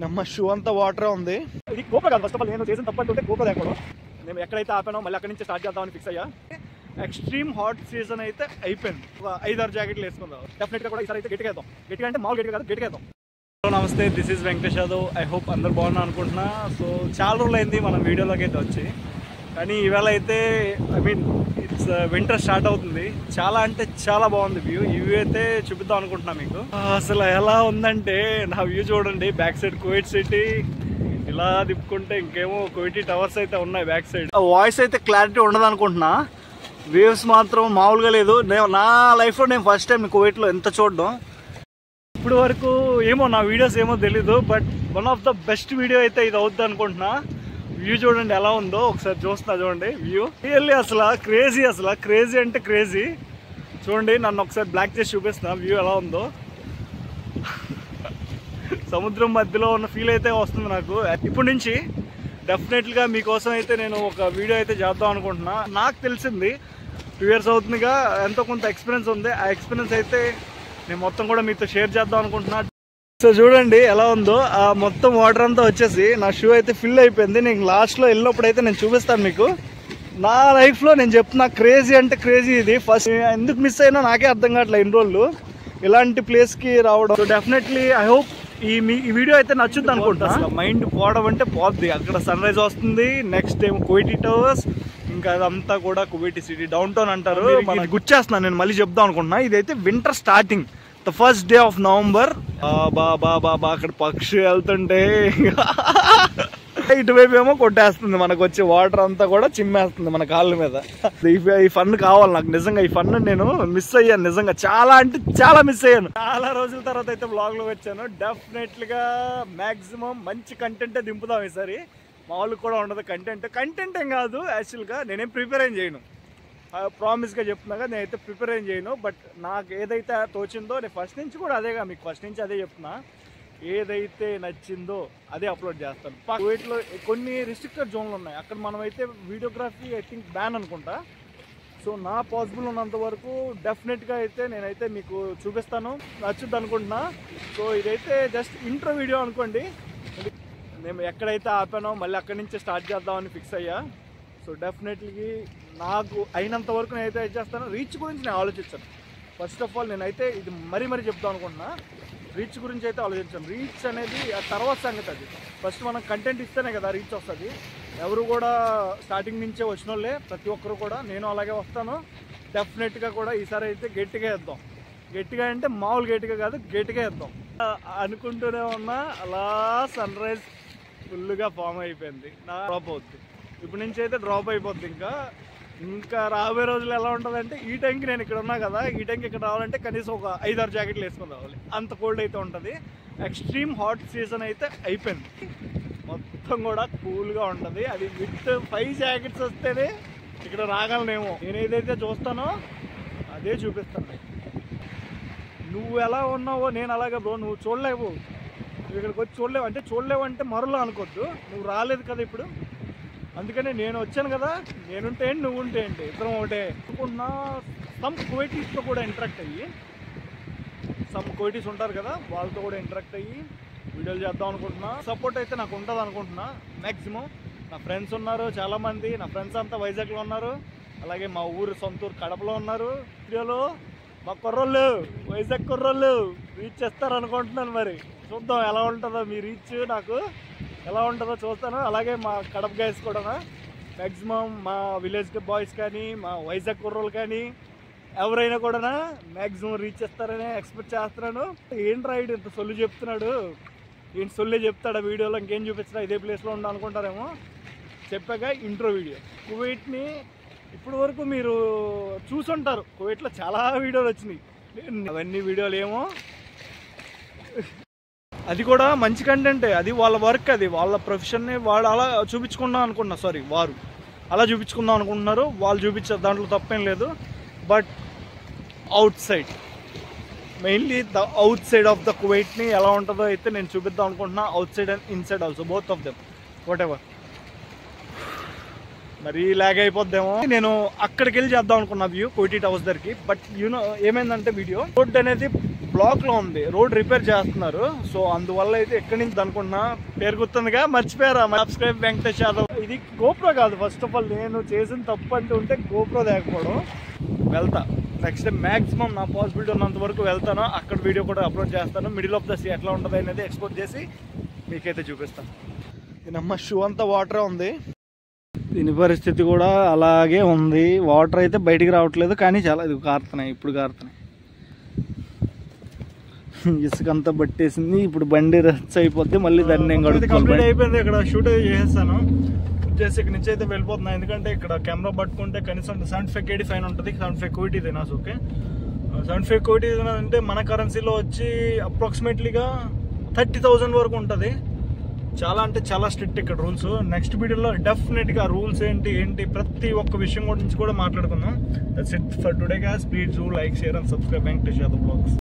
నమ్మ షూ అంతా వాటర్ ఉంది. ఇది గోప్రో కాదు, ఫస్ట్ ఆఫ్ ఆల్ నేను చేసిన తప్పంటే గోప్రో లేకపోవడం. నేను ఎక్కడైతే ఆపానో మళ్ళీ అక్కడి నుంచి స్టార్ట్ చేద్దామని ఫిక్స్ అయ్యా. ఎక్స్ట్రీమ్ హాట్ సీజన్ అయితే అయిపోయింది. 5-6 జాకెట్లు వేసుకుందాం. డెఫినెట్గా కూడా ఈసారి అయితే గట్టిగా వేద్దాం. గట్టిగా అంటే మామూలు గట్టిగా కాదు, గట్టిగా వేద్దాం. నమస్తే, this is Venkatesh Yadav. I hope అందరు బాగున్నా అనుకుంటున్నా. సో చాలా రోజులు అయింది మనం వీడియోలోకి అయితే వచ్చి, కానీ ఈవేళ అయితే ఇట్స్ వింటర్ స్టార్ట్ అవుతుంది. చాలా అంటే చాలా బాగుంది వ్యూ. ఈ వ్యూ అయితే చూపిద్దాం అనుకుంటున్నా మీకు. అసలు ఎలా ఉందంటే నా వ్యూ చూడండి. బ్యాక్ సైడ్ కువైట్ సిటీ, ఇలా తిప్పుకుంటే ఇంకేమో కువైటీ టవర్స్ అయితే ఉన్నాయి బ్యాక్ సైడ్. వాయిస్ అయితే క్లారిటీ ఉండదు అనుకుంటున్నా. వేవ్స్ మాత్రం మామూలుగా లేదు. నా లైఫ్లో నేను ఫస్ట్ టైం కువైట్లో ఎంత చూడడం. ఇప్పుడు వరకు ఏమో నా వీడియోస్ ఏమో తెలీదు, but one of the best video అయితే ఇది అవుద్ది అనుకుంటున్నా. వ్యూ చూడండి ఎలా ఉందో, ఒకసారి చూస్తున్నా చూడండి వ్యూ. రియల్లీ అసలు క్రేజీ, అసలు క్రేజీ అంటే క్రేజీ. చూడండి, నన్ను ఒకసారి బ్లాక్ చేసి చూపిస్తున్నా వ్యూ ఎలా ఉందో. సముద్రం మధ్యలో ఉన్న ఫీల్ అయితే వస్తుంది నాకు. ఇప్పటి నుంచి డెఫినెట్గా మీకోసం అయితే నేను ఒక వీడియో అయితే చేద్దాం అనుకుంటున్నా. నాకు తెలిసింది 2 years అవుతుందిగా, ఎంతో కొంత ఎక్స్పీరియన్స్ ఉంది. ఆ ఎక్స్పీరియన్స్ అయితే నేను మొత్తం కూడా మీతో షేర్ చేద్దాం అనుకుంటున్నా. సో చూడండి ఎలా ఉందో. ఆ మొత్తం వాటర్ అంతా వచ్చేసి నా షూ అయితే ఫిల్ అయిపోయింది. నేను లాస్ట్లో వెళ్ళినప్పుడు అయితే నేను చూపిస్తాను మీకు. నా లైఫ్లో నేను చెప్తున్నా క్రేజీ అంటే క్రేజీ ఇది. ఫస్ట్ ఎందుకు మిస్ అయినా నాకే అర్థం కావట్లేదు ఇన్ని రోజులు ఇలాంటి ప్లేస్కి రావడం. సో డెఫినెట్లీ ఐ హోప్ ఈ వీడియో అయితే నచ్చుద్ది అనుకుంటా. మైండ్ పోవడం అంటే పోద్ది. అక్కడ సన్ రైజ్ వస్తుంది, నెక్స్ట్ ఏమో కువైటీ టవర్స్, ఇంకా అదంతా కూడా కువైటీ సిటీ డౌన్ టౌన్ అంటారు. గుర్చేస్తున్నాను నేను, మళ్ళీ చెప్దాం అనుకుంటున్నా. ఇదైతే winter starting, the first day of November. బాబా అక్కడ పక్షి వెళ్తుంటే ఇటువైపు ఏమో కొట్టేస్తుంది, మనకు వచ్చే వాటర్ అంతా కూడా చిమ్మేస్తుంది మన కాళ్ళ మీద. ఈ ఫన్ కావాలి నాకు నిజంగా. ఈ ఫన్ నేను మిస్ అయ్యాను నిజంగా, చాలా అంటే చాలా మిస్ అయ్యాను. చాలా రోజుల తర్వాత అయితే బ్లాగ్ లో వచ్చాను. డెఫినెట్లీగా మాక్సిమం మంచి కంటెంటే దింపుదాం ఈసారి. మామూలు కూడా ఉండదు కంటెంట్ ఏం కాదు. యాక్చువల్గా నేనేం ప్రిపేర్ ఏం చేయను, ప్రామిస్గా చెప్తున్నాగా. నేనైతే ప్రిపేర్ ఏం చేయను. బట్ నాకు ఏదైతే తోచిందో నేను ఫస్ట్ నుంచి కూడా అదేగా, మీకు ఫస్ట్ నుంచి అదే చెప్తున్నా. ఏదైతే నచ్చిందో అదే అప్లోడ్ చేస్తాను. కువైట్లో కొన్ని రిస్ట్రిక్టెడ్ జోన్లు ఉన్నాయి, అక్కడ మనమైతే వీడియోగ్రఫీ ఐ థింక్ బ్యాన్ అనుకుంటా. సో నా పాసిబుల్ ఉన్నంత వరకు డెఫినెట్గా అయితే నేనైతే మీకు చూపిస్తాను, నచ్చుద్ది అనుకుంటున్నా. సో ఇదైతే జస్ట్ ఇంట్రో వీడియో అనుకోండి. నేను ఎక్కడైతే ఆపానో మళ్ళీ అక్కడి నుంచి స్టార్ట్ చేద్దామని ఫిక్స్ అయ్యా. సో డెఫినెట్లీ నాకు అయినంత వరకు నేనైతే చేస్తాను. రీచ్ గురించి నేను ఆలోచించాను. ఫస్ట్ ఆఫ్ ఆల్ నేనైతే ఇది మరీ చెప్తాను అనుకుంటున్నా. రీచ్ గురించి అయితే ఆలోచించాను. రీచ్ అనేది ఆ తర్వాత సంగతి. అది ఫస్ట్ మనం కంటెంట్ ఇస్తేనే కదా రీచ్ వస్తుంది. ఎవరు కూడా స్టార్టింగ్ నుంచే వచ్చిన వాళ్ళే, ప్రతి ఒక్కరు కూడా. నేను అలాగే వస్తాను. డెఫినెట్గా కూడా ఈసారి అయితే గట్టిగా వేద్దాం. గట్టిగా అంటే మామూలు గట్టిగా కాదు, గట్టిగా వేద్దాం అనుకుంటూనే ఉన్నా. అలా సన్ రైజ్ ఫుల్గా ఫామ్ అయిపోయింది. నా డ్రాప్ అవుద్ది ఇప్పటి నుంచి అయితే, డ్రాప్ అయిపోద్ది. ఇంకా రాబోయే రోజులు ఎలా ఉంటుందంటే, ఈ టైంకి నేను ఇక్కడ ఉన్నా కదా, ఈ టైంకి ఇక్కడ రావాలంటే కనీసం ఒక 5-6 జాకెట్లు వేసుకొని రావాలి. అంత కోల్డ్ అయితే ఉంటుంది. ఎక్స్ట్రీమ్ హాట్ సీజన్ అయితే అయిపోయింది. మొత్తం కూడా కూల్గా ఉంటుంది. అది విత్ 5 జాకెట్స్ వస్తేనే ఇక్కడ రాగలనేమో. నేను ఏదైతే చూస్తానో అదే చూపిస్తాను. నువ్వు ఎలా ఉన్నావో నేను అలాగే బ్రో. నువ్వు చూడలేవు, నువ్వు ఇక్కడికి వచ్చి చూడలేవు. అంటే చూడలేవు అంటే మరలో అనుకోద్దు, నువ్వు రాలేదు కదా ఇప్పుడు. అందుకని నేను వచ్చాను కదా, నేనుంటే ఏంటి నువ్వు ఉంటే ఏంటి, ఇద్దరం ఒకటే అనుకుంటున్నా. సమ్ కువైటీస్తో కూడా ఇంటరాక్ట్ అయ్యి, సమ్ కువైటీస్ ఉంటారు కదా, వాళ్ళతో కూడా ఇంటరాక్ట్ అయ్యి వీడియోలు చేద్దాం అనుకుంటున్నా. సపోర్ట్ అయితే నాకు ఉంటుంది అనుకుంటున్నా మ్యాక్సిమం. నా ఫ్రెండ్స్ ఉన్నారు చాలామంది. నా ఫ్రెండ్స్ అంతా వైజాగ్లో ఉన్నారు, అలాగే మా సొంతూరు కడపలో ఉన్నారు. వీడియోలో మా కుర్రోళ్ళు, వైజాగ్ కుర్రోళ్ళు రీచ్ చేస్తారు అనుకుంటున్నాను. మరి చూద్దాం ఎలా ఉంటుందో మీ రీచ్, నాకు ఎలా ఉంటుందో చూస్తాను. అలాగే మా కడప గైస్ కూడా మ్యాక్సిమం, మా విలేజ్ బాయ్స్ కానీ, మా వైజాగ్ కుర్రోళ్ళు కానీ, ఎవరైనా కూడా మ్యాక్సిమం రీచ్ చేస్తారని ఎక్స్పెక్ట్ చేస్తున్నాను. ఏంటి రైడ్ ఇంత సొల్లు చెప్తున్నాడు, ఏంటి సొల్లే చెప్తాడు ఆ వీడియోలో, ఇంకేం చూపించినా ఇదే ప్లేస్లో ఉండా అనుకుంటారేమో. చెప్పాక ఇంట్రో వీడియో. కువైట్ని ఇప్పుడు వరకు మీరు చూసుంటారు, కువైట్లో చాలా వీడియోలు వచ్చినాయి. అవన్నీ వీడియోలు ఏమో, అది కూడా మంచి కంటెంటే. అది వాళ్ళ వర్క్, అది వాళ్ళ ప్రొఫెషన్ని వాళ్ళు అలా చూపించుకుందాం అనుకుంటున్నారు. సారీ, వారు అలా చూపించుకుందాం అనుకుంటున్నారు. వాళ్ళు చూపించారు, దాంట్లో తప్పేం లేదు. But outside, mainly the outside of the కువైట్ని ఎలా ఉంటుందో అయితే నేను చూపిద్దాం అనుకుంటున్నా. Outside and inside also, both of them, whatever. మరి లాగ్ అయిపోద్దేమో. నేను అక్కడికి వెళ్ళి చేద్దాం అనుకున్నా వ్యూ, కువైటీ టవర్స్ దగ్గరికి. బట్ యూనో ఏమైందంటే, వీడియో రోడ్ అనేది బ్లాక్ లో ఉంది, రోడ్ రిపేర్ చేస్తున్నారు. సో అందువల్ల అయితే ఎక్కడి నుంచి అనుకున్నా పేరు గుర్తుందిగా, మర్చిపోయారా సబ్స్క్రైబ్ వెంకటేష్ యాదవ్. ఇది గోప్రో కాదు, ఫస్ట్ ఆఫ్ ఆల్ నేను చేసిన తప్పు అంటూ ఉంటే గోప్రో లేకపోవడం. వెళ్తా నెక్స్ట్ టైం మ్యాక్సిమం నా పాసిబిలిటీ ఉన్నంత వరకు వెళ్తాను, అక్కడ వీడియో కూడా అప్లోడ్ చేస్తాను. మిడిల్ ఆఫ్ ద సీ ఎట్లా ఉంటుంది అనేది ఎక్స్పోర్ట్ చేసి మీకైతే చూపిస్తాను. దీనమ్మ షూ అంతా వాటరే ఉంది, దీని పరిస్థితి కూడా అలాగే ఉంది. వాటర్ అయితే బయటికి రావట్లేదు, కానీ చాలా ఇది కారుతున్నాయి, ఇప్పుడు కారుతున్నాయి. ఇసుక అంతా పట్టేసింది, ఇప్పుడు బండి రచ్ అయిపోద్ది, మళ్ళీ దాన్ని నేను కంప్లీట్ అయిపోయింది. ఇక్కడ షూట్ అయితే చేసేస్తాను, చేసి ఇక్కడ నుంచి అయితే వెళ్ళిపోతున్నా. ఎందుకంటే ఇక్కడ కెమెరా పట్టుకుంటే కనీసం 75 KD ఫైన్ ఉంటుంది. 75 కోటీ తినాసు. ఓకే, 75 కోటీ అంటే మన కరెన్సీలో వచ్చి అప్రాక్సిమేట్లీగా 30,000 వరకు ఉంటుంది. చాలా అంటే చాలా స్ట్రిక్ట్ ఇక్కడ రూల్స్. నెక్స్ట్ వీడియోలో డెఫినెట్గా రూల్స్ ఏంటి ప్రతి ఒక్క విషయం గురించి కూడా మాట్లాడుకుందాం. That's it for today guys. Please do like, share and subscribe Venkatesh Yadav blogs.